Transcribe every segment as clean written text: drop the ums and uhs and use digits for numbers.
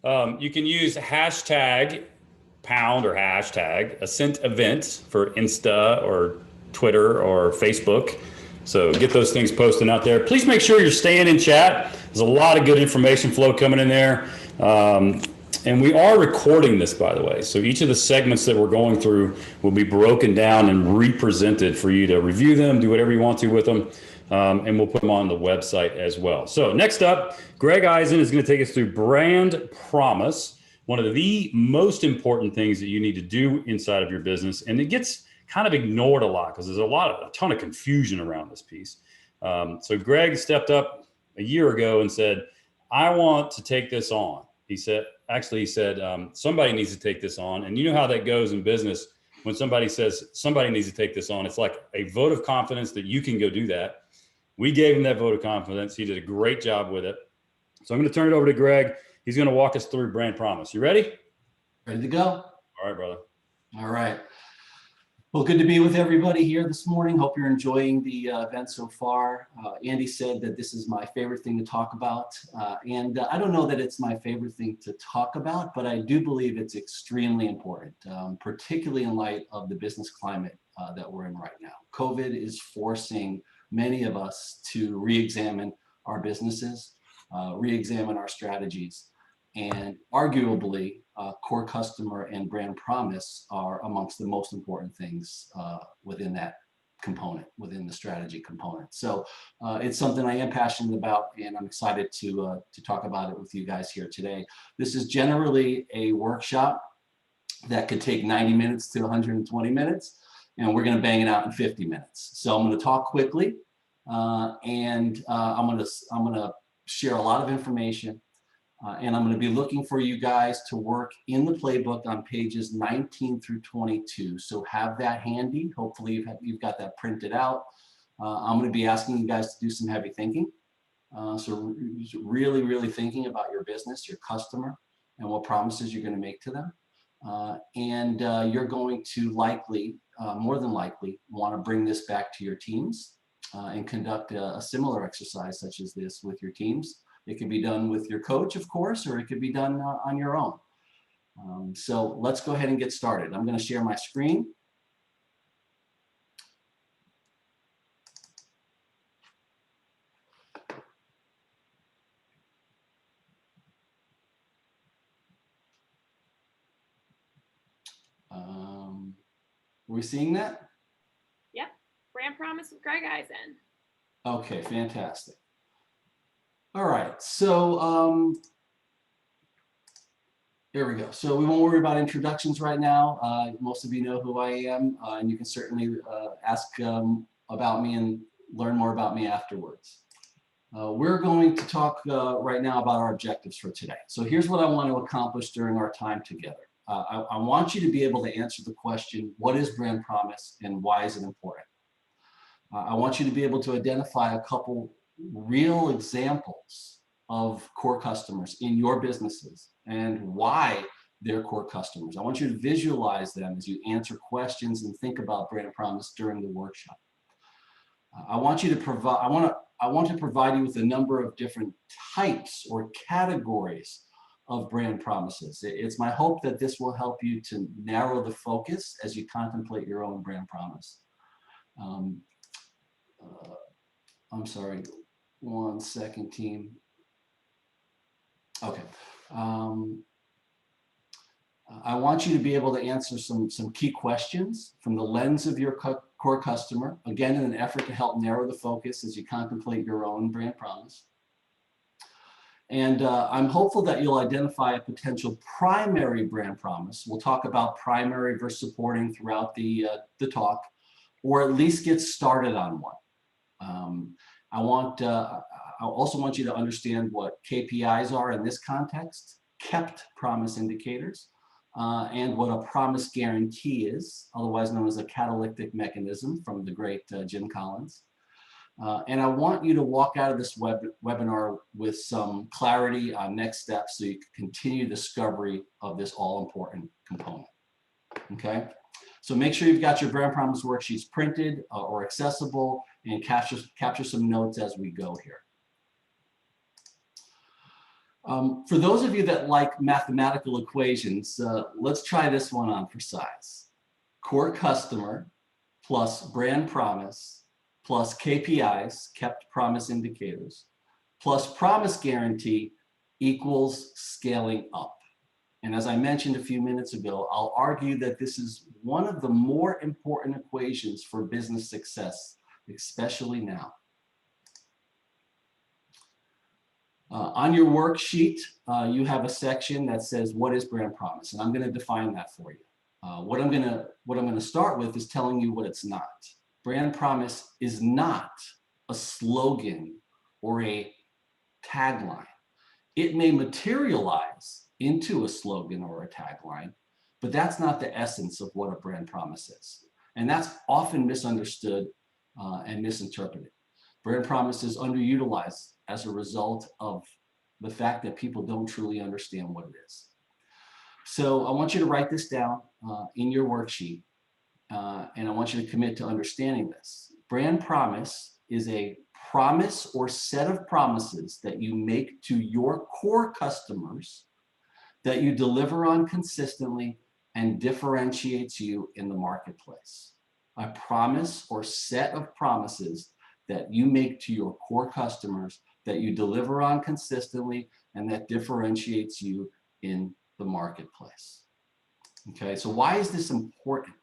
You can use hashtag pound or hashtag Ascent events for Insta or Twitter or Facebook. So get those things posted out there. Please make sure you're staying in chat. There's a lot of good information flow coming in there. And we are recording this, by the way. So each of the segments that we're going through will be broken down and represented for you to review them, do whatever you want to with them. And we'll put them on the website as well. So next up, Greg Eisen is going to take us through brand promise, one of the most important things that you need to do inside of your business. And it gets kind of ignored a lot because there's a ton of confusion around this piece. So Greg stepped up a year ago and said, I want to take this on. He said, somebody needs to take this on. And you know how that goes in business. When somebody says somebody needs to take this on, it's like a vote of confidence that you can go do that. We gave him that vote of confidence. He did a great job with it. So I'm going to turn it over to Greg. He's going to walk us through brand promise. You ready? Ready to go. All right, brother. All right. Well, good to be with everybody here this morning. Hope you're enjoying the event so far. Andy said that this is my favorite thing to talk about. And I don't know that it's my favorite thing to talk about, but I do believe it's extremely important, particularly in light of the business climate that we're in right now. COVID is forcing many of us to re-examine our businesses, re-examine our strategies, and arguably core customer and brand promise are amongst the most important things within that component, within the strategy component. So it's something I am passionate about, and I'm excited to talk about it with you guys here today. This is generally a workshop that could take 90 minutes to 120 minutes, and we're going to bang it out in 50 minutes. So I'm going to talk quickly, and I'm going to share a lot of information. And I'm going to be looking for you guys to work in the playbook on pages 19 through 22. So have that handy. Hopefully you've got that printed out. I'm going to be asking you guys to do some heavy thinking. So really, really thinking about your business, your customer, and what promises you're going to make to them. And you're going to likely, more than likely, want to bring this back to your teams and conduct a similar exercise such as this with your teams. It can be done with your coach, of course, or it could be done on your own. So let's go ahead and get started. I'm going to share my screen. Are we seeing that? Yep. Brand promise with Greg Eisen. Okay, fantastic. All right, so here we go. So we won't worry about introductions right now. Most of you know who I am, and you can certainly ask about me and learn more about me afterwards. We're going to talk right now about our objectives for today. So here's what I want to accomplish during our time together. I want you to be able to answer the question, what is brand promise and why is it important? I want you to be able to identify a couple real examples of core customers in your businesses and why they're core customers. I want you to visualize them as you answer questions and think about brand promise during the workshop. I want to provide you with a number of different types or categories of brand promises. It's my hope that this will help you to narrow the focus as you contemplate your own brand promise. I'm sorry, one second, team. Okay. I want you to be able to answer some key questions from the lens of your core customer, again, in an effort to help narrow the focus as you contemplate your own brand promise. And I'm hopeful that you'll identify a potential primary brand promise. We'll talk about primary versus supporting throughout the talk, or at least get started on one. I also want you to understand what KPIs are in this context, kept promise indicators, and what a promise guarantee is, otherwise known as a catalytic mechanism from the great Jim Collins. And I want you to walk out of this webinar with some clarity on next steps so you can continue discovery of this all-important component, okay? So make sure you've got your brand promise worksheets printed or accessible, and capture some notes as we go here. For those of you that like mathematical equations, let's try this one on for size. Core customer plus brand promise plus KPIs, kept promise indicators, plus promise guarantee equals scaling up. And as I mentioned a few minutes ago, I'll argue that this is one of the more important equations for business success, especially now. On your worksheet, you have a section that says, what is brand promise? And I'm going to define that for you. What I'm going to start with is telling you what it's not. Brand promise is not a slogan or a tagline. It may materialize into a slogan or a tagline, but that's not the essence of what a brand promise is. And that's often misunderstood and misinterpreted. Brand promise is underutilized as a result of the fact that people don't truly understand what it is. So I want you to write this down in your worksheet, and I want you to commit to understanding this. Brand promise is a promise or set of promises that you make to your core customers that you deliver on consistently and differentiates you in the marketplace. A promise or set of promises that you make to your core customers that you deliver on consistently and that differentiates you in the marketplace. Okay, so why is this important?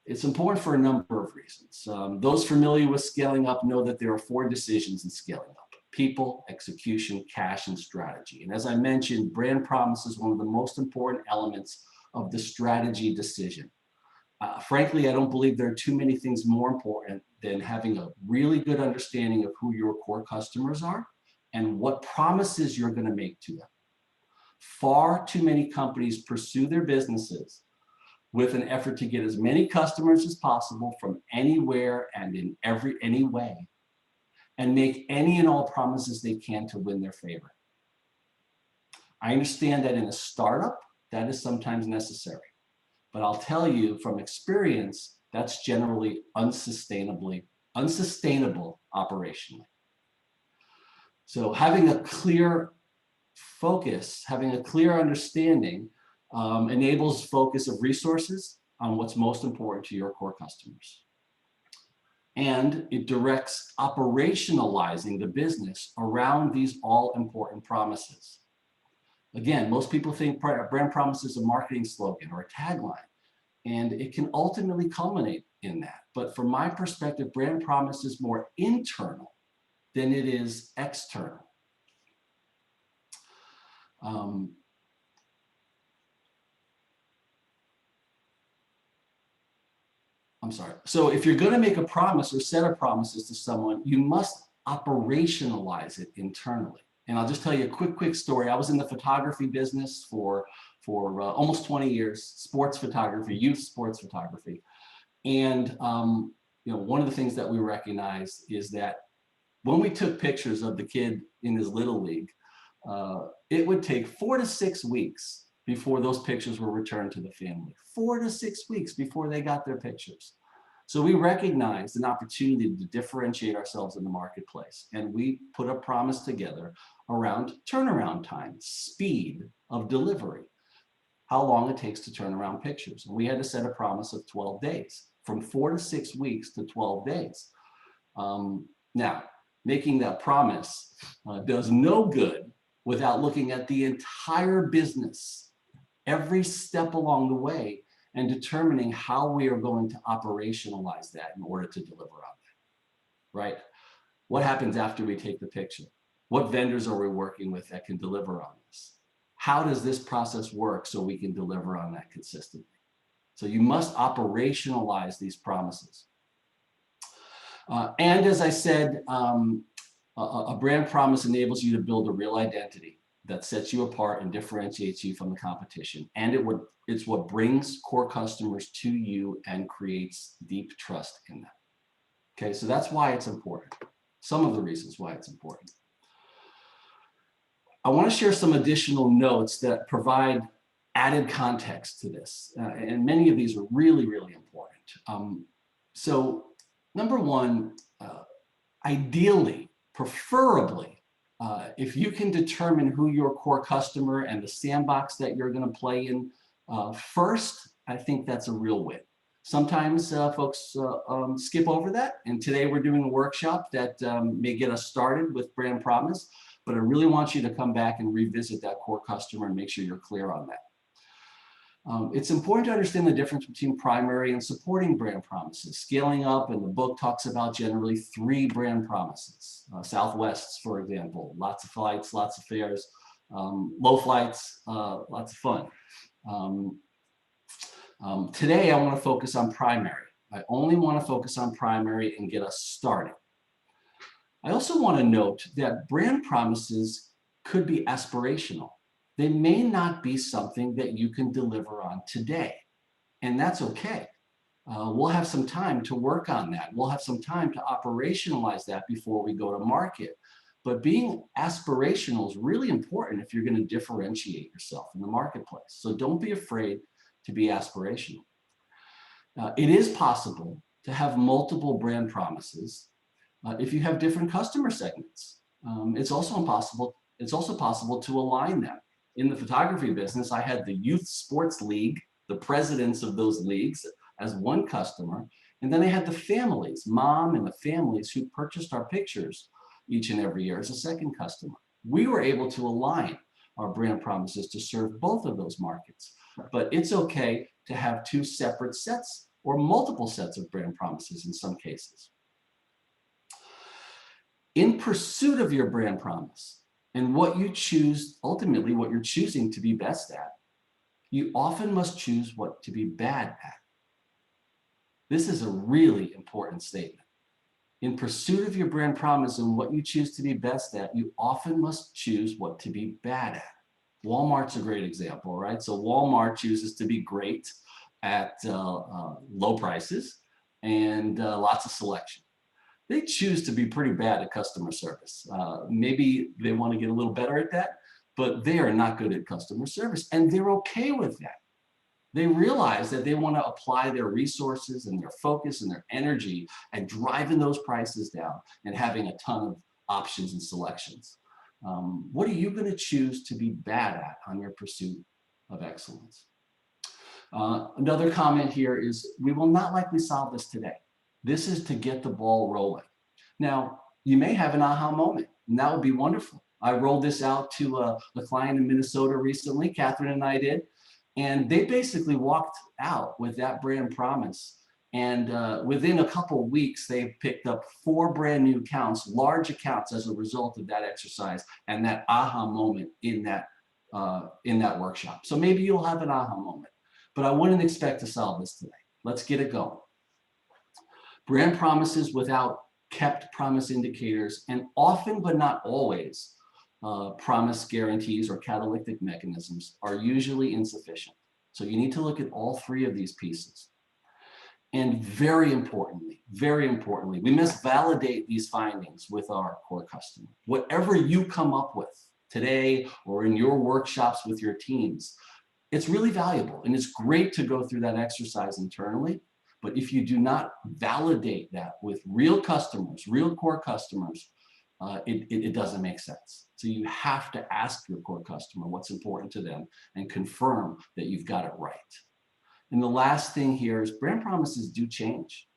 It's important for a number of reasons. Those familiar with scaling up know that there are 4 decisions in scaling up: people, execution, cash, and strategy. And as I mentioned, brand promise is one of the most important elements of the strategy decision. Frankly, I don't believe there are too many things more important than having a really good understanding of who your core customers are and what promises you're going to make to them. Far too many companies pursue their businesses with an effort to get as many customers as possible from anywhere and in any way, and make any and all promises they can to win their favor. I understand that in a startup, that is sometimes necessary. But I'll tell you from experience, that's generally unsustainable operationally. So having a clear focus, having a clear understanding enables focus of resources on what's most important to your core customers. And it directs operationalizing the business around these all important promises. Again, most people think brand promise is a marketing slogan or a tagline, and it can ultimately culminate in that. But from my perspective, brand promise is more internal than it is external. I'm sorry. So if you're going to make a promise or set of promises to someone, you must operationalize it internally. And I'll just tell you a quick story. I was in the photography business for almost 20 years, sports photography, youth sports photography. And one of the things that we recognized is that when we took pictures of the kid in his little league, it would take 4 to 6 weeks before those pictures were returned to the family. 4 to 6 weeks before they got their pictures. So we recognized an opportunity to differentiate ourselves in the marketplace. And we put a promise together around turnaround time, speed of delivery, how long it takes to turn around pictures. And we had to set a promise of 12 days, from 4 to 6 weeks to 12 days. Now, making that promise does no good without looking at the entire business, every step along the way, and determining how we are going to operationalize that in order to deliver on that, right? What happens after we take the picture? What vendors are we working with that can deliver on this? How does this process work so we can deliver on that consistently? So you must operationalize these promises. And as I said, a brand promise enables you to build a real identity that sets you apart and differentiates you from the competition. And it's what brings core customers to you and creates deep trust in them. Okay, so that's why it's important. Some of the reasons why it's important. I want to share some additional notes that provide added context to this. And many of these are really, really important. So number one, ideally, preferably, If you can determine who your core customer and the sandbox that you're going to play in first, I think that's a real win. Sometimes folks skip over that, and today we're doing a workshop that may get us started with brand promise, but I really want you to come back and revisit that core customer and make sure you're clear on that. It's important to understand the difference between primary and supporting brand promises. Scaling up, and the book talks about generally 3 brand promises. Southwest's, for example, lots of flights, lots of fares, low flights, lots of fun. Today, I want to focus on primary. I only want to focus on primary and get us started. I also want to note that brand promises could be aspirational. They may not be something that you can deliver on today, and that's okay. We'll have some time to work on that. We'll have some time to operationalize that before we go to market. But being aspirational is really important if you're going to differentiate yourself in the marketplace. So don't be afraid to be aspirational. It is possible to have multiple brand promises if you have different customer segments. It's also possible to align them. In the photography business, I had the youth sports league, the presidents of those leagues, as one customer. And then I had the families, mom and the families who purchased our pictures each and every year as a second customer. We were able to align our brand promises to serve both of those markets. But it's okay to have 2 separate sets or multiple sets of brand promises in some cases. In pursuit of your brand promise and what you choose, ultimately what you're choosing to be best at, you often must choose what to be bad at. This is a really important statement. In pursuit of your brand promise and what you choose to be best at, you often must choose what to be bad at. Walmart's a great example, right? So Walmart chooses to be great at low prices and lots of selection. They choose to be pretty bad at customer service. Maybe they want to get a little better at that, but they are not good at customer service, and they're okay with that. They realize that they want to apply their resources and their focus and their energy at driving those prices down and having a ton of options and selections. What are you going to choose to be bad at on your pursuit of excellence? Another comment here is, we will not likely solve this today. This is to get the ball rolling. Now, you may have an aha moment, and that would be wonderful. I rolled this out to a client in Minnesota recently, Catherine and I did, and they basically walked out with that brand promise. And within a couple of weeks, they picked up 4 brand new accounts, large accounts, as a result of that exercise and that aha moment in that workshop. So maybe you'll have an aha moment, but I wouldn't expect to solve this today. Let's get it going. Brand promises without kept promise indicators, and often but not always promise guarantees or catalytic mechanisms, are usually insufficient. So you need to look at all 3 of these pieces. And very importantly, we must validate these findings with our core customer. Whatever you come up with today or in your workshops with your teams, it's really valuable, and it's great to go through that exercise internally. But if you do not validate that with real customers, real core customers, it doesn't make sense. So you have to ask your core customer what's important to them and confirm that you've got it right. And the last thing here is, brand promises do change.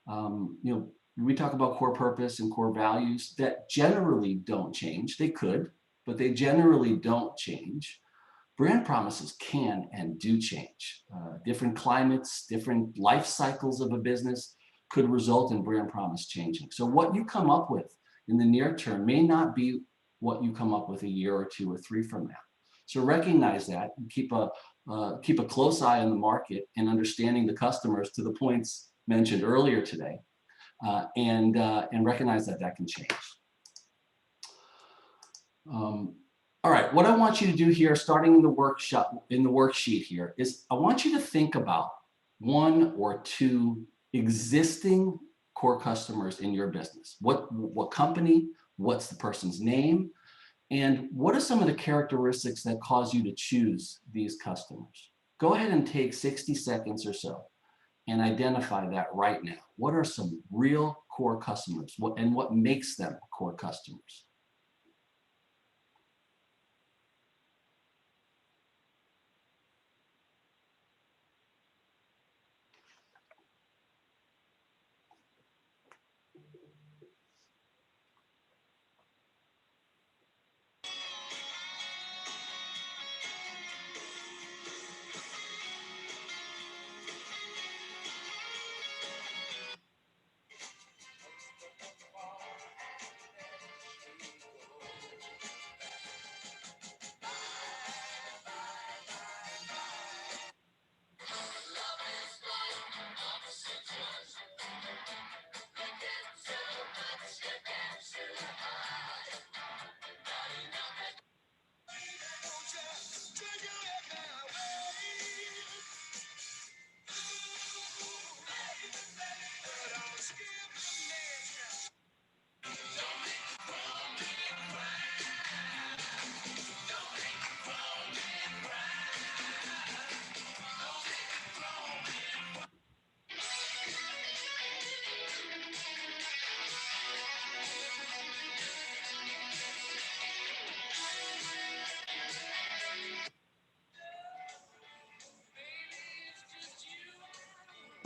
We talk about core purpose and core values that generally don't change. They could, but they generally don't change. Brand promises can and do change. Different climates, different life cycles of a business could result in brand promise changing. So what you come up with in the near term may not be what you come up with a year or 2 or 3 from now. So recognize that and keep a close eye on the market and understanding the customers to the points mentioned earlier today, and recognize that that can change. All right, what I want you to do here, starting in the worksheet here, is I want you to think about 1 or 2 existing core customers in your business. What company, what's the person's name, and what are some of the characteristics that cause you to choose these customers? Go ahead and take 60 seconds or so and identify that right now. What are some real core customers, and what makes them core customers?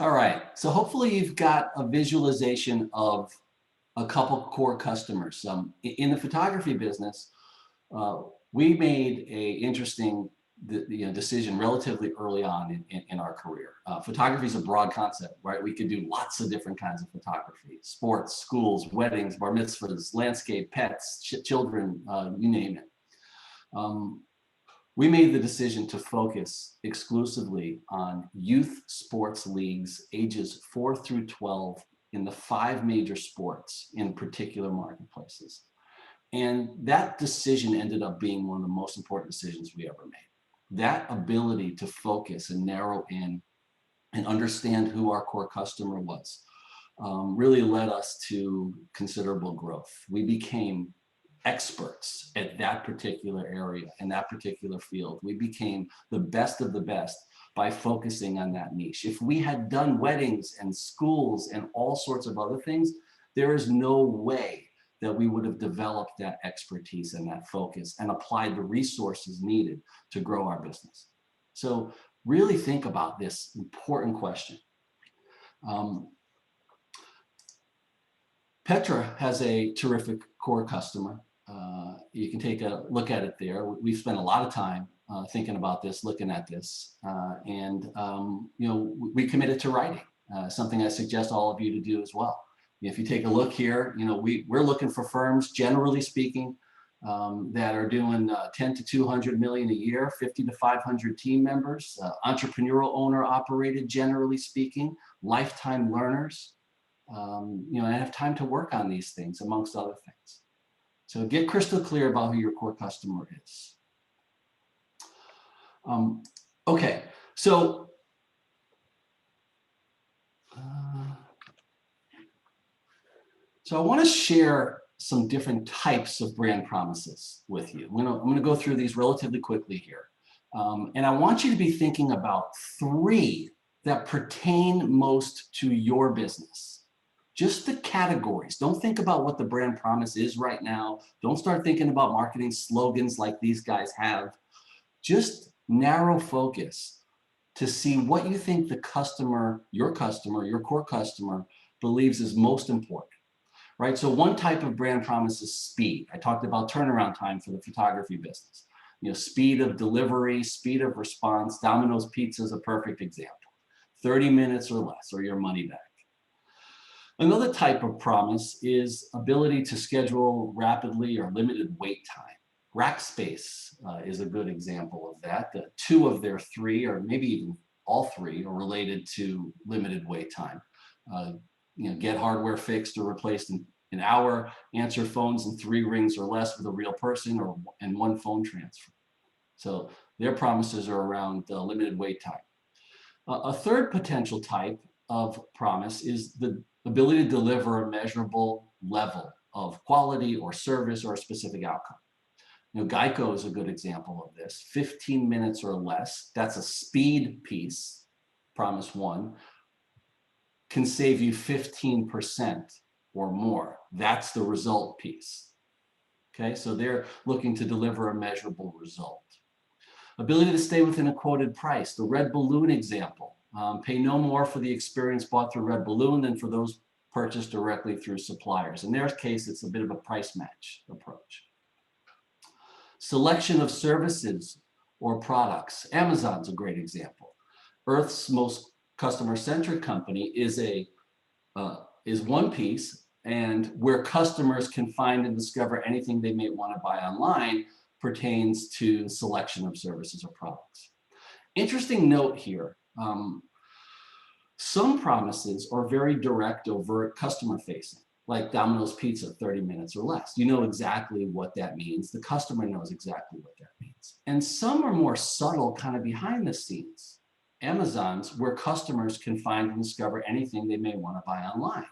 All right, so hopefully you've got a visualization of a couple core customers. In the photography business, we made a interesting decision relatively early on in our career. Photography is a broad concept, right? We could do lots of different kinds of photography: sports, schools, weddings, bar mitzvahs, landscape, pets, children, you name it. We made the decision to focus exclusively on youth sports leagues ages 4 through 12 in the 5 major sports in particular marketplaces. And that decision ended up being one of the most important decisions we ever made. That ability to focus and narrow in and understand who our core customer was really led us to considerable growth. We became experts at that particular area in that particular field. We became the best of the best by focusing on that niche. If we had done weddings and schools and all sorts of other things, there is no way that we would have developed that expertise and that focus and applied the resources needed to grow our business. So really think about this important question. Petra has a terrific core customer. You can take a look at it there. We've spent a lot of time thinking about this, looking at this, and we committed to writing, something I suggest all of you to do as well. If you take a look here, we're looking for firms, generally speaking, that are doing 10 to 200 million a year, 50 to 500 team members, entrepreneurial owner operated, generally speaking, lifetime learners, and have time to work on these things amongst other things. So get crystal clear about who your core customer is. Okay, so I want to share some different types of brand promises with you. I'm going to go through these relatively quickly here. And I want you to be thinking about 3 that pertain most to your business. Just the categories. Don't think about what the brand promise is right now. Don't start thinking about marketing slogans like these guys have. Just narrow focus to see what you think the customer, your core customer, believes is most important. Right? So one type of brand promise is speed. I talked about turnaround time for the photography business. Speed of delivery, speed of response. Domino's Pizza is a perfect example. 30 minutes or less, or your money back. Another type of promise is ability to schedule rapidly or limited wait time. Rackspace is a good example of that. 2 of their 3, or maybe even all 3, are related to limited wait time. Get hardware fixed or replaced in an hour, answer phones in 3 rings or less with a real person, and 1 phone transfer. So their promises are around limited wait time. A third potential type of promise is the ability to deliver a measurable level of quality or service or a specific outcome. Geico is a good example of this. 15 minutes or less, that's a speed piece, promise 1, can save you 15% or more. That's the result piece. Okay, so they're looking to deliver a measurable result. Ability to stay within a quoted price, the Red Balloon example. Pay no more for the experience bought through Red Balloon than for those purchased directly through suppliers. In their case, it's a bit of a price match approach. Selection of services or products. Amazon's a great example. Earth's most customer-centric company is one piece, and where customers can find and discover anything they may want to buy online pertains to selection of services or products. Interesting note here. Some promises are very direct, overt, customer-facing, like Domino's Pizza, 30 minutes or less. You know exactly what that means. The customer knows exactly what that means. And some are more subtle, kind of behind the scenes. Amazon's, where customers can find and discover anything they may want to buy online.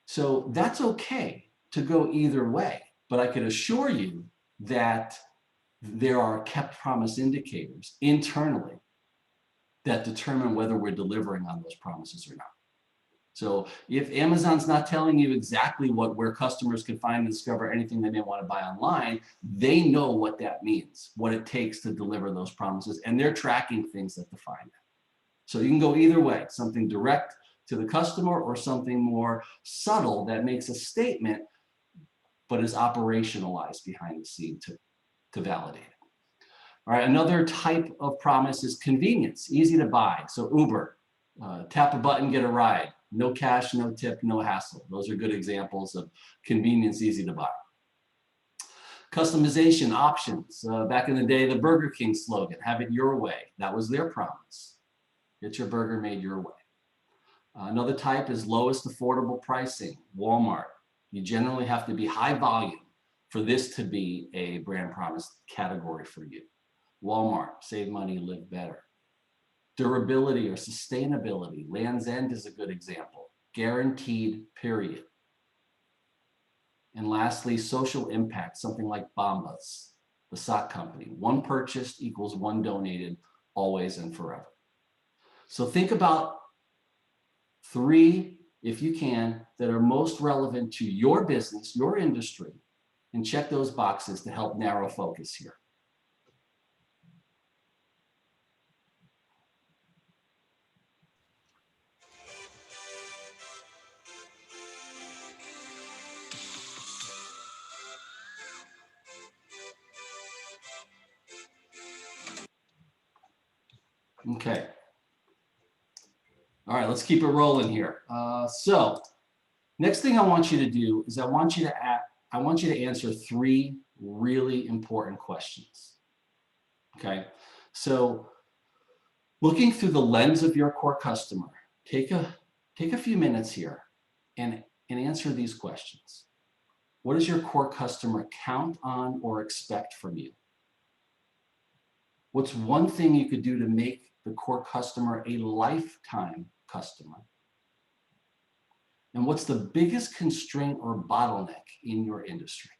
So that's okay to go either way, but I can assure you that there are kept promise indicators internally that determine whether we're delivering on those promises or not. So if Amazon's not telling you exactly where customers can find and discover anything they may want to buy online, they know what that means, what it takes to deliver those promises, and they're tracking things that define that. So you can go either way, something direct to the customer or something more subtle that makes a statement, but is operationalized behind the scene to validate it. All right, another type of promise is convenience, easy to buy. So Uber, tap a button, get a ride. No cash, no tip, no hassle. Those are good examples of convenience, easy to buy. Customization options. Back in the day, the Burger King slogan, have it your way. That was their promise. Get your burger made your way. Another type is lowest affordable pricing. Walmart. You generally have to be high volume for this to be a brand promise category for you. Walmart, save money, live better. Durability or sustainability. Land's End is a good example. Guaranteed, period. And lastly, social impact, something like Bombas, the sock company. One purchased equals one donated, always and forever. So think about 3, if you can, that are most relevant to your business, your industry, and check those boxes to help narrow focus here. Okay. All right, let's keep it rolling here. So next thing I want you to do is I want you to answer 3 really important questions. Okay, so looking through the lens of your core customer, take a few minutes here and answer these questions. What does your core customer count on or expect from you? What's one thing you could do to make the core customer a lifetime customer? And what's the biggest constraint or bottleneck in your industry?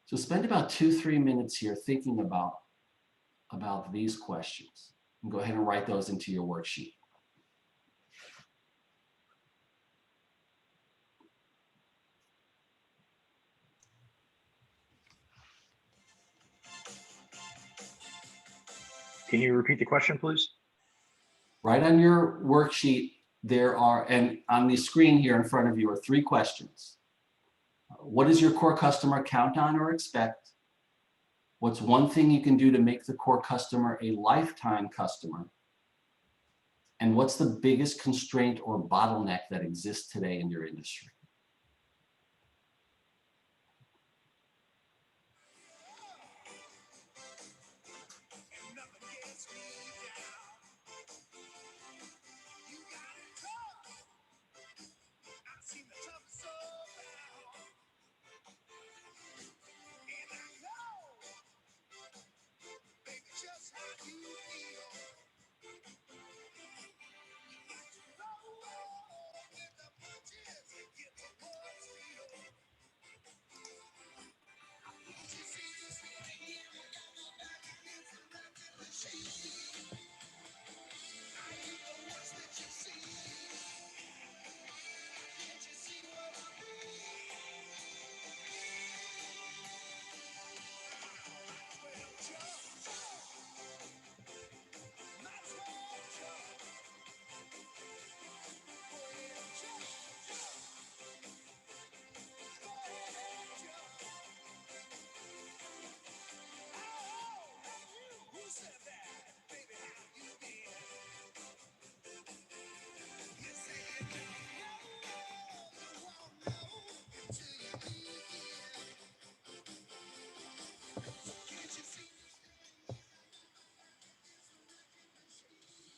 So spend about 2-3 minutes here thinking about these questions. And go ahead and write those into your worksheet. Can you repeat the question, please? Right on your worksheet, there are, and on the screen here in front of you are 3 questions. What does your core customer count on or expect? What's one thing you can do to make the core customer a lifetime customer? And what's the biggest constraint or bottleneck that exists today in your industry?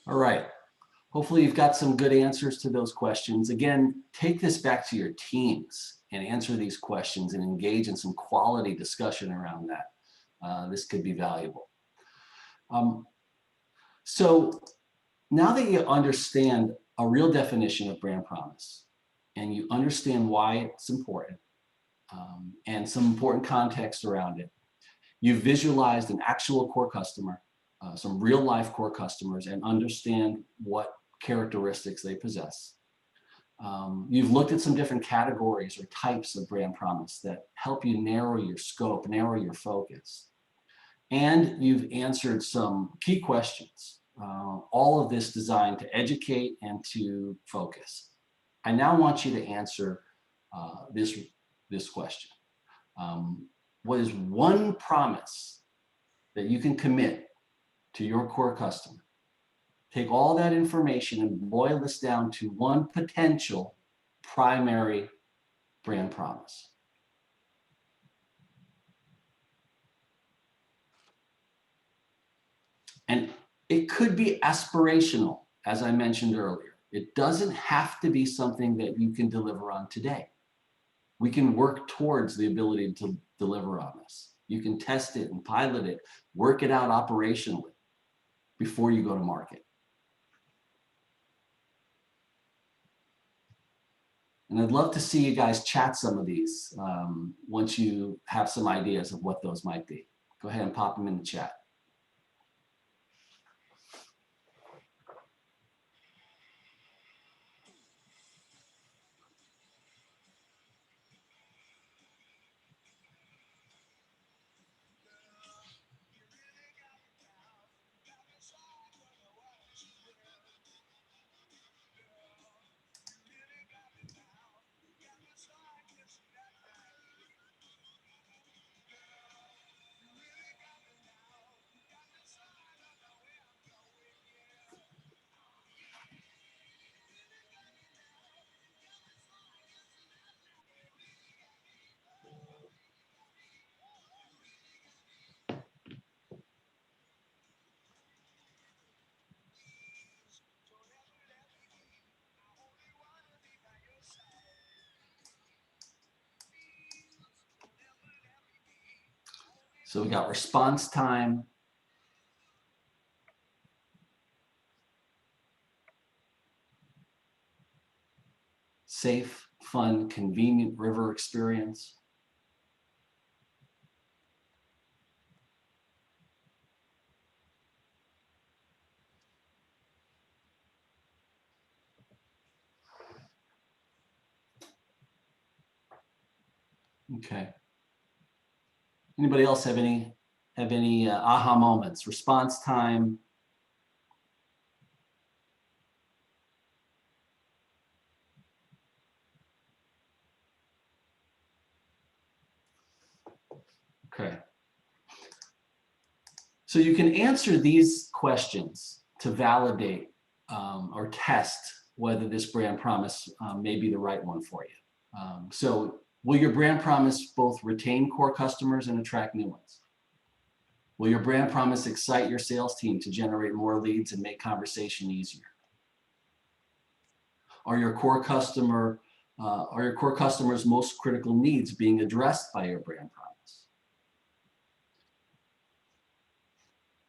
All right. Hopefully you've got some good answers to those questions. Again, take this back to your teams and answer these questions and engage in some quality discussion around that. This could be valuable. So now that you understand a real definition of brand promise and you understand why it's important and some important context around it, you've visualized an actual core customer, some real life core customers, and understand what characteristics they possess. You've looked at some different categories or types of brand promise that help you narrow your scope, narrow your focus. and you've answered some key questions. All of this designed to educate and to focus. I now want you to answer this question. What is one promise that you can commit to your core customer? Take all that information and boil this down to one potential primary brand promise. And it could be aspirational, as I mentioned earlier. It doesn't have to be something that you can deliver on today. We can work towards the ability to deliver on this. You can test it and pilot it, work it out operationally before you go to market. And I'd love to see you guys chat some of these once you have some ideas of what those might be. Go ahead and pop them in the chat. So we got response time, safe, fun, convenient river experience, okay. Anybody else have any aha moments? Response time, okay. So you can answer these questions to validate or test whether this brand promise may be the right one for you. So will your brand promise both retain core customers and attract new ones? Will your brand promise excite your sales team to generate more leads and make conversation easier? Are your core customers' most critical needs being addressed by your brand promise?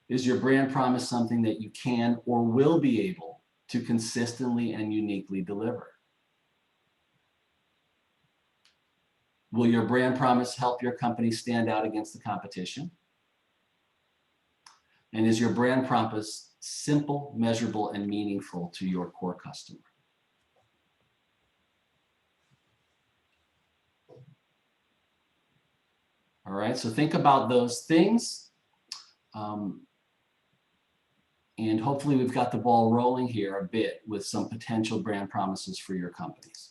Is your brand promise something that you can or will be able to consistently and uniquely deliver? Will your brand promise help your company stand out against the competition? And is your brand promise simple, measurable, and meaningful to your core customer? All right, so think about those things. And hopefully we've got the ball rolling here a bit with some potential brand promises for your companies.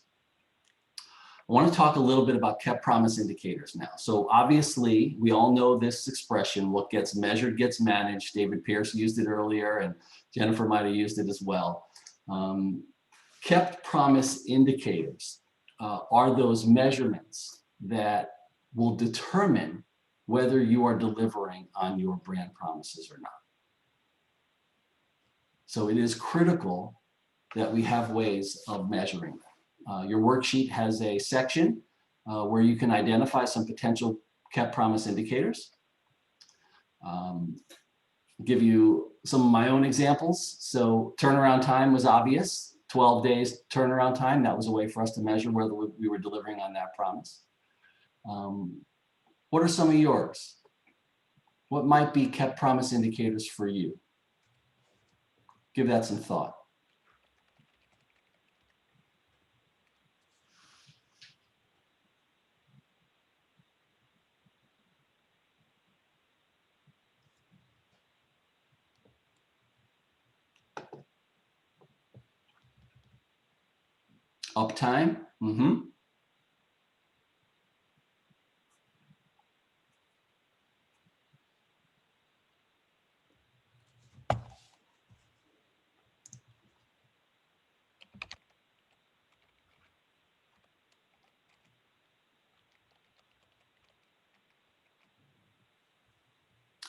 I want to talk a little bit about kept promise indicators now. So obviously we all know this expression, what gets measured gets managed. David Pierce used it earlier and Jennifer might have used it as well. Kept promise indicators are those measurements that will determine whether you are delivering on your brand promises or not. So it is critical that we have ways of measuring them. Your worksheet has a section where you can identify some potential kept promise indicators. Give you some of my own examples. So turnaround time was obvious, 12 days turnaround time. That was a way for us to measure whether we were delivering on that promise. What are some of yours? What might be kept promise indicators for you? Give that some thought. Uptime.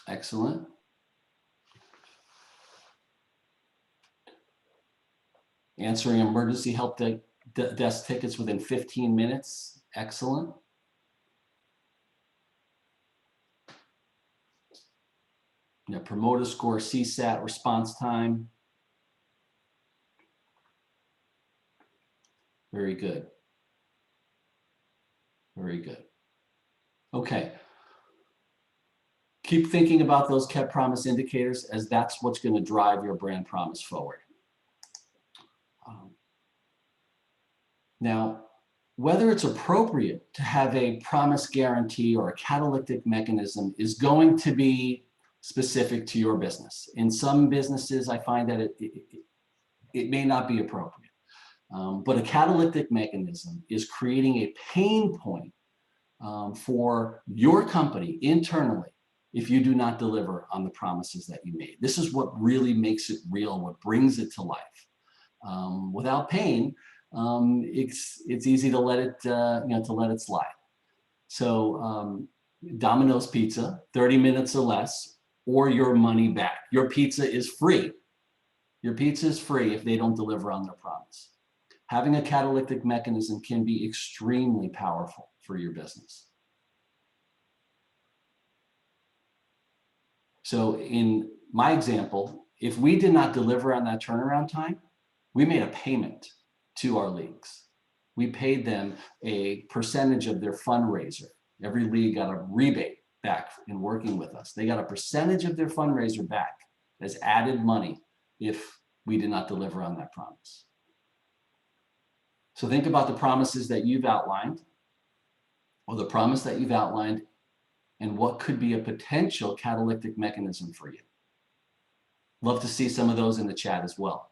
Excellent. Answering emergency help desk tickets within 15 minutes. Excellent. Promoter score, CSAT, response time. Very good. Very good. Okay. Keep thinking about those kept promise indicators, as that's what's going to drive your brand promise forward. Now, whether it's appropriate to have a promise guarantee or a catalytic mechanism is going to be specific to your business. In some businesses, I find that it may not be appropriate. But a catalytic mechanism is creating a pain point for your company internally if you do not deliver on the promises that you made. This is what really makes it real, what brings it to life. Without pain, it's easy to let it to let it slide. So Domino's Pizza, 30 minutes or less, or your money back. Your pizza is free. Your pizza is free if they don't deliver on their promise. Having a catalytic mechanism can be extremely powerful for your business. So in my example, if we did not deliver on that turnaround time, we made a payment to our leagues. We paid them a percentage of their fundraiser. Every league got a rebate back in working with us. They got a percentage of their fundraiser back as added money if we did not deliver on that promise. So think about the promises that you've outlined, or the promise that you've outlined, and what could be a potential catalytic mechanism for you. Love to see some of those in the chat as well.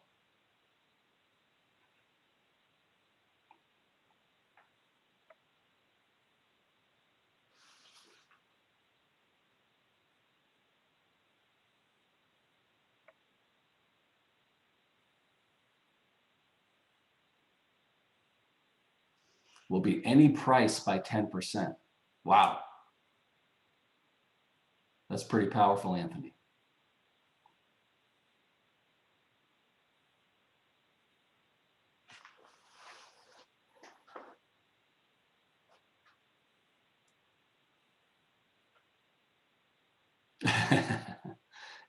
Will be any price by 10%. Wow. That's pretty powerful, Anthony.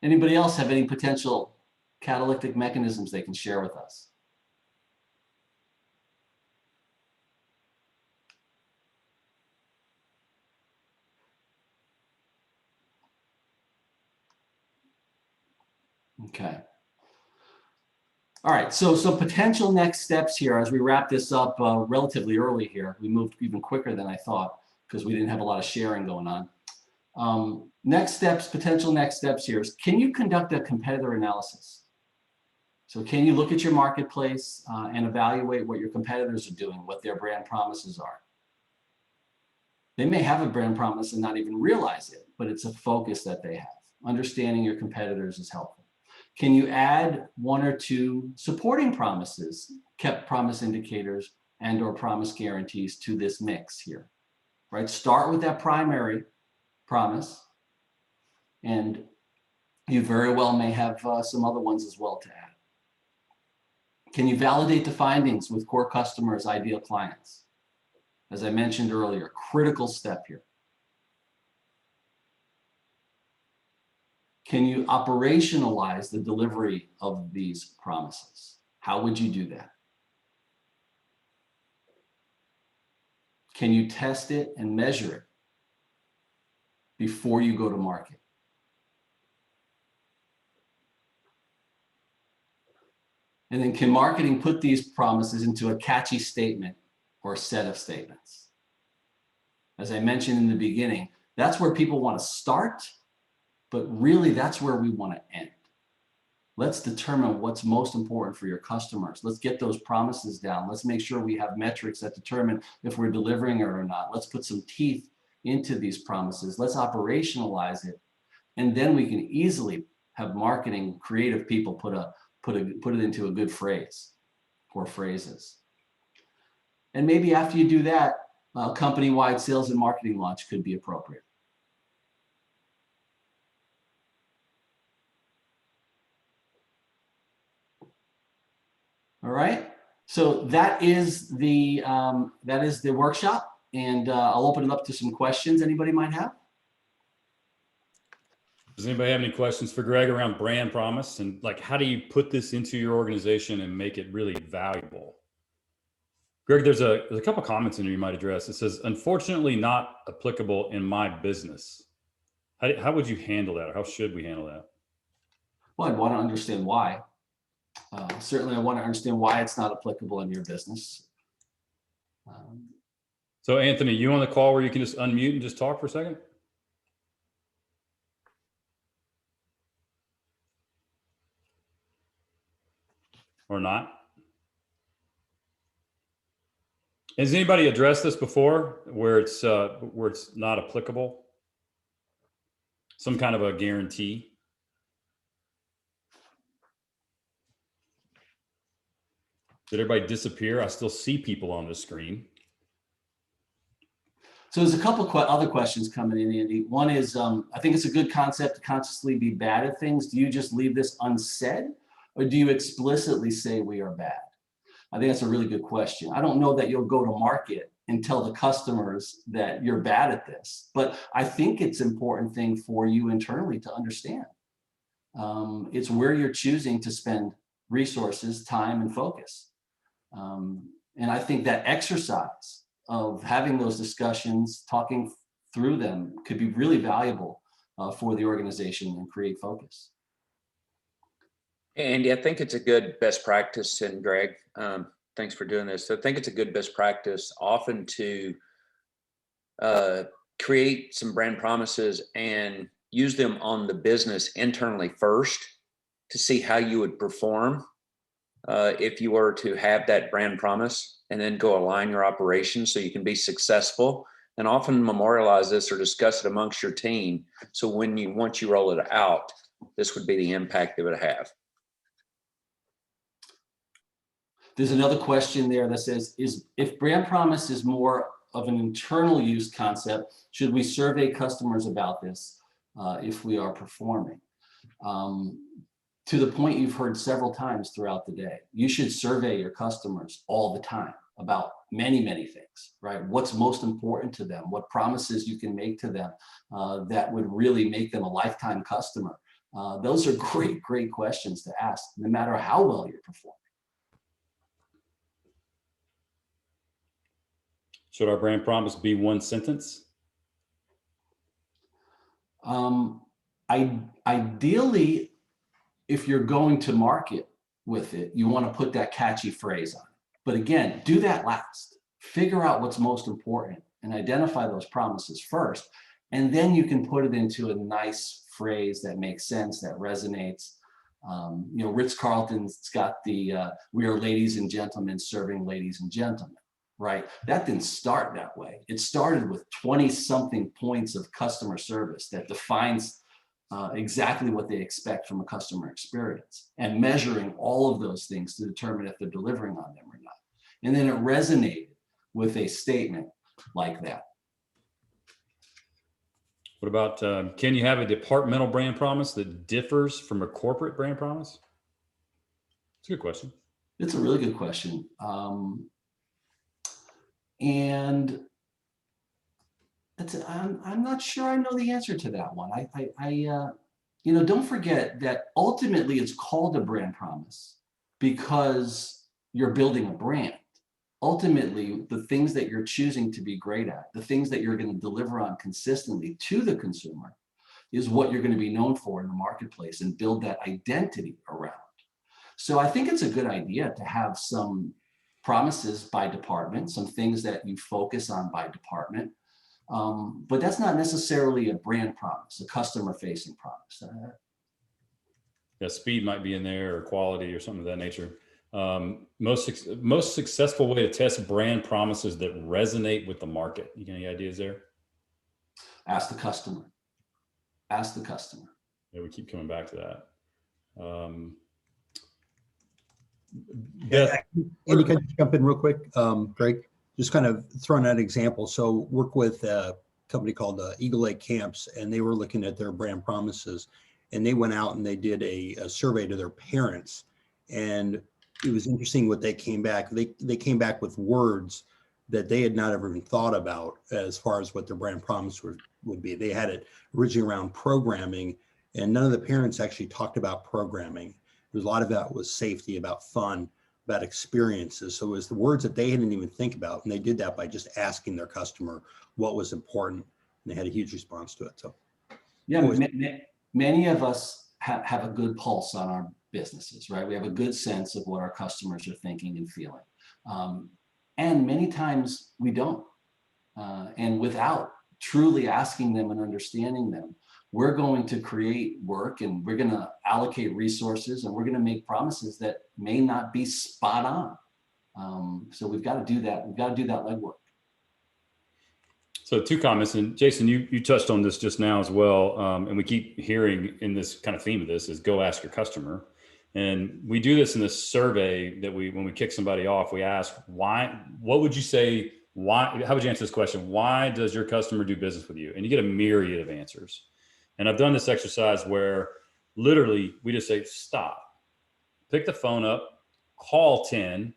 Anybody else have any potential catalytic mechanisms they can share with us? Okay. All right, so some potential next steps here as we wrap this up relatively early here. We moved even quicker than I thought because we didn't have a lot of sharing going on. Next steps, potential next steps here is, can you conduct a competitor analysis? So can you look at your marketplace and evaluate what your competitors are doing, what their brand promises are? They may have a brand promise and not even realize it, but it's a focus that they have. Understanding your competitors is helpful. Can you add one or two supporting promises, kept promise indicators, and or promise guarantees to this mix here, right? Start with that primary promise, and you very well may have some other ones as well to add. Can you validate the findings with core customers, ideal clients? As I mentioned earlier, critical step here. Can you operationalize the delivery of these promises? How would you do that? Can you test it and measure it before you go to market? And then can marketing put these promises into a catchy statement or a set of statements? As I mentioned in the beginning, that's where people want to start, but really that's where we want to end. Let's determine what's most important for your customers. Let's get those promises down. Let's make sure we have metrics that determine if we're delivering it or not. Let's put some teeth into these promises. Let's operationalize it. And then we can easily have marketing creative people put it into a good phrase or phrases. And maybe after you do that, company-wide sales and marketing launch could be appropriate. All right, so that is the workshop, and I'll open it up to some questions anybody might have. Does anybody have any questions for Greg around brand promise and like how do you put this into your organization and make it really valuable? Greg, there's a couple comments in here you might address. It says, unfortunately not applicable in my business. How would you handle that, or how should we handle that? Well, I'd want to understand why. Certainly, I want to understand why it's not applicable in your business. So, Anthony, you on the call where you can just unmute and just talk for a second? Or not? Has anybody addressed this before where it's not applicable? Some kind of a guarantee? Did everybody disappear? I still see people on the screen. So there's a couple other questions coming in, Andy. One is, I think it's a good concept to consciously be bad at things. Do you just leave this unsaid, or do you explicitly say we are bad? I think that's a really good question. I don't know that you'll go to market and tell the customers that you're bad at this, but I think it's an important thing for you internally to understand. It's where you're choosing to spend resources, time, and focus. And I think that exercise of having those discussions, talking through them, could be really valuable for the organization and create focus. Andy, I think it's a good best practice, and Greg, thanks for doing this. I think it's a good best practice often to create some brand promises and use them on the business internally first to see how you would perform if you were to have that brand promise, and then go align your operations so you can be successful, and often memorialize this or discuss it amongst your team. So once you roll it out, this would be the impact it would have. There's another question there that says, if brand promise is more of an internal use concept, should we survey customers about this if we are performing? To the point you've heard several times throughout the day, you should survey your customers all the time about many, many things, right? What's most important to them, what promises you can make to them that would really make them a lifetime customer. Those are great, great questions to ask, no matter how well you're performing. Should our brand promise be one sentence? Ideally, if you're going to market with it, you want to put that catchy phrase on it. But again, do that last. Figure out what's most important and identify those promises first. And then you can put it into a nice phrase that makes sense, that resonates. You know, Ritz-Carlton's got the, we are ladies and gentlemen serving ladies and gentlemen. Right? That didn't start that way. It started with 20-something points of customer service that defines exactly what they expect from a customer experience, and measuring all of those things to determine if they're delivering on them or not. And then it resonated with a statement like that. What about, can you have a departmental brand promise that differs from a corporate brand promise? It's a good question. It's a really good question. And I'm not sure I know the answer to that one. You know, don't forget that ultimately it's called a brand promise because you're building a brand. Ultimately, the things that you're choosing to be great at, the things that you're going to deliver on consistently to the consumer, is what you're going to be known for in the marketplace and build that identity around. So I think it's a good idea to have some promises by department, some things that you focus on by department, but that's not necessarily a brand promise, a customer-facing promise. Yeah, speed might be in there, or quality, or something of that nature. Most successful way to test brand promises that resonate with the market. You got any ideas there? Ask the customer. Ask the customer. Yeah, we keep coming back to that. Yeah, Andy, can I just jump in real quick? Greg, just kind of throwing out an example. So work with a company called Eagle Lake Camps, and they were looking at their brand promises, and they went out and they did a survey to their parents, and it was interesting what they came back. They came back with words that they had not ever even thought about as far as what their brand promise would be. They had it originally around programming, and none of the parents actually talked about programming. There's a lot of that was safety, about fun, about experiences. So it was the words that they didn't even think about. And they did that by just asking their customer what was important. And they had a huge response to it. So yeah, many of us have a good pulse on our businesses, right? We have a good sense of what our customers are thinking and feeling. And many times we don't. And without truly asking them and understanding them, we're going to create work, and we're going to allocate resources, and we're going to make promises that may not be spot on. So we've got to do that. We've got to do that legwork. So 2 comments, and Jason, you touched on this just now as well. And we keep hearing in this kind of theme of this is go ask your customer. And we do this in this survey that when we kick somebody off, we ask what would you say? How would you answer this question? Why does your customer do business with you? And you get a myriad of answers. And I've done this exercise where literally we just say, stop, pick the phone up, call 10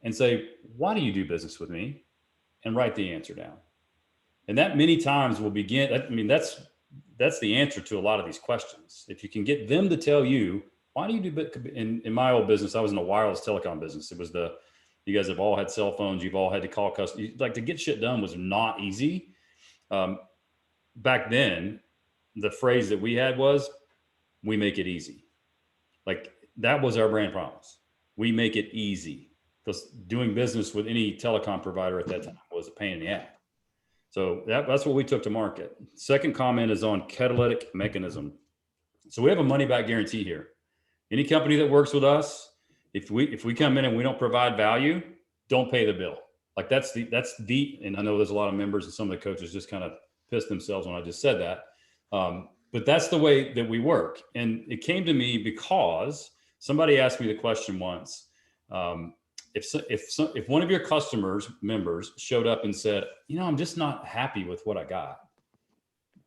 and say, why do you do business with me? And write the answer down. And that many times will begin. I mean, that's the answer to a lot of these questions. If you can get them to tell you, why do you do, in my old business, I was in the wireless telecom business. It was you guys have all had cell phones. You've all had to call customers. Like, to get shit done was not easy. Back then, the phrase that we had was, we make it easy. Like, that was our brand promise. We make it easy, because doing business with any telecom provider at that time was a pain in the ass. So that's what we took to market. Second comment is on catalytic mechanism. So we have a money back guarantee here. Any company that works with us, if we come in and we don't provide value, don't pay the bill. Like, that's the, and I know there's a lot of members and some of the coaches just kind of pissed themselves when I just said that. But that's the way that we work. And it came to me because somebody asked me the question once, if one of your members showed up and said, I'm just not happy with what I got,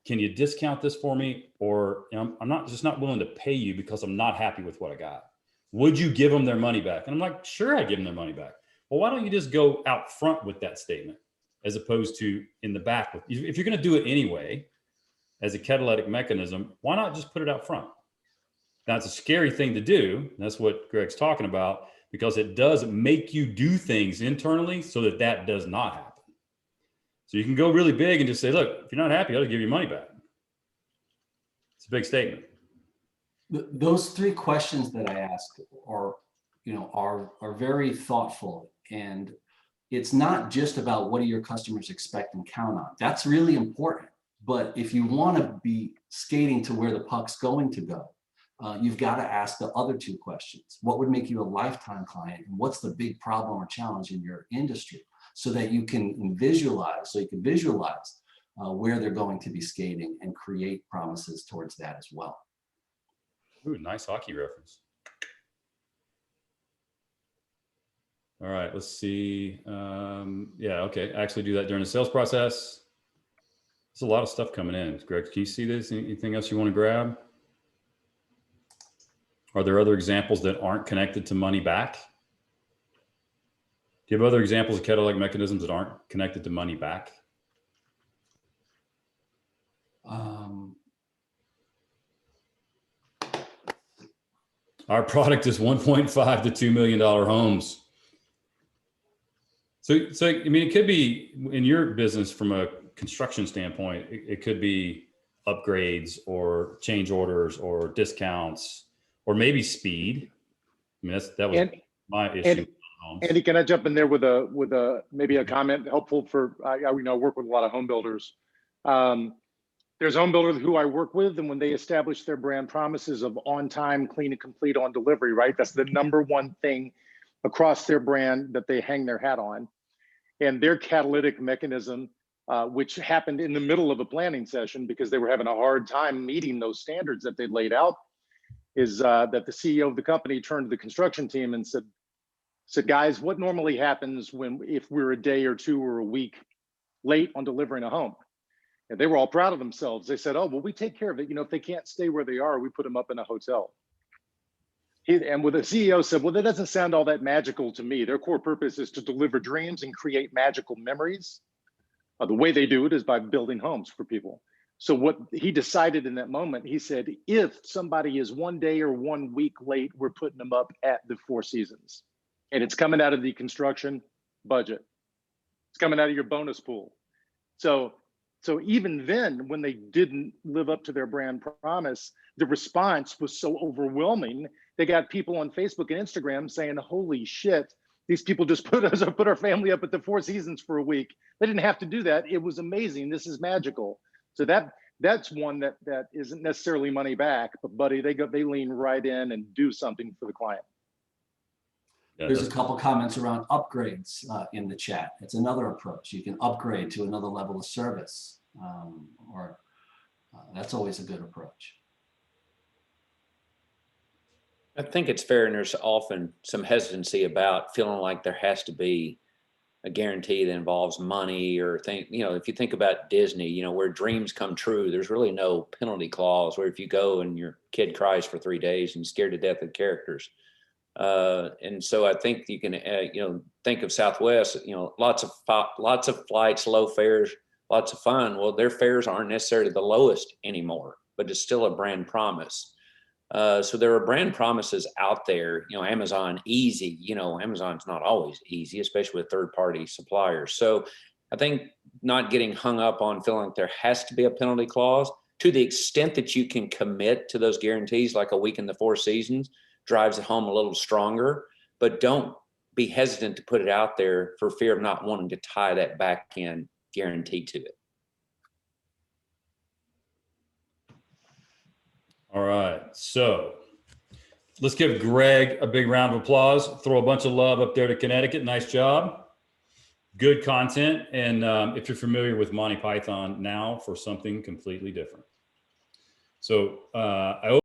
can you discount this for me? Or I'm not willing to pay you because I'm not happy with what I got. Would you give them their money back? And I'm like, sure, I'd give them their money back. Well, why don't you just go out front with that statement as opposed to in the back? If you're going to do it anyway, as a catalytic mechanism, why not just put it out front? Now, it's a scary thing to do. That's what Greg's talking about, because it does make you do things internally so that does not happen. So you can go really big and just say, look, if you're not happy, I'll give you money back. It's a big statement. Those 3 questions that I asked are very thoughtful. And it's not just about what do your customers expect and count on. That's really important. But if you want to be skating to where the puck's going to go, you've got to ask the other 2 questions. What would make you a lifetime client? And what's the big problem or challenge in your industry? So that you can visualize where they're going to be skating and create promises towards that as well. Ooh, nice hockey reference. All right, let's see. Yeah, okay. Actually do that during the sales process. There's a lot of stuff coming in. Greg, can you see this? Anything else you want to grab? Are there other examples that aren't connected to money back? Do you have other examples of catalytic mechanisms that aren't connected to money back? Our product is 1.5 to $2 million homes. So I mean, it could be in your business from a construction standpoint, it could be upgrades or change orders or discounts or maybe speed. I mean, that was my issue. Andy, can I jump in there with maybe a comment helpful for, I work with a lot of home builders. there's home builders who I work with, and when they establish their brand promises of on time, clean and complete on delivery, right? That's the number one thing across their brand that they hang their hat on. And their catalytic mechanism, which happened in the middle of a planning session because they were having a hard time meeting those standards that they laid out, is that the CEO of the company turned to the construction team and said, guys, what normally happens if we're a day or two or a week late on delivering a home? And they were all proud of themselves. They said, oh, well, we take care of it. You know, if they can't stay where they are, we put them up in a hotel. And with the CEO said, well, that doesn't sound all that magical to me. Their core purpose is to deliver dreams and create magical memories. The way they do it is by building homes for people. So what he decided in that moment, he said, if somebody is 1 day or 1 week late, we're putting them up at the Four Seasons. And it's coming out of the construction budget. It's coming out of your bonus pool. So even then, when they didn't live up to their brand promise, the response was so overwhelming. They got people on Facebook and Instagram saying, holy shit, these people just put our family up at the Four Seasons for a week. They didn't have to do that. It was amazing. This is magical. So that's one that isn't necessarily money back, but buddy, they lean right in and do something for the client. Yeah, There's a couple comments around upgrades in the chat. It's another approach. You can upgrade to another level of service, that's always a good approach. I think it's fair, and there's often some hesitancy about feeling like there has to be a guarantee that involves money or if you think about Disney, where dreams come true, there's really no penalty clause where if you go and your kid cries for 3 days and scared to death of characters. And so I think you can, think of Southwest, lots of flights, low fares, lots of fun. Well, their fares aren't necessarily the lowest anymore, but it's still a brand promise. So there are brand promises out there, Amazon easy, Amazon's not always easy, especially with third-party suppliers. So I think not getting hung up on feeling like there has to be a penalty clause, to the extent that you can commit to those guarantees, like a week in the Four Seasons, drives it home a little stronger, but don't be hesitant to put it out there for fear of not wanting to tie that back end guarantee to it. All right, so let's give Greg a big round of applause. Throw a bunch of love up there to Connecticut. Nice job. Good content. And if you're familiar with Monty Python, now for something completely different. So I hope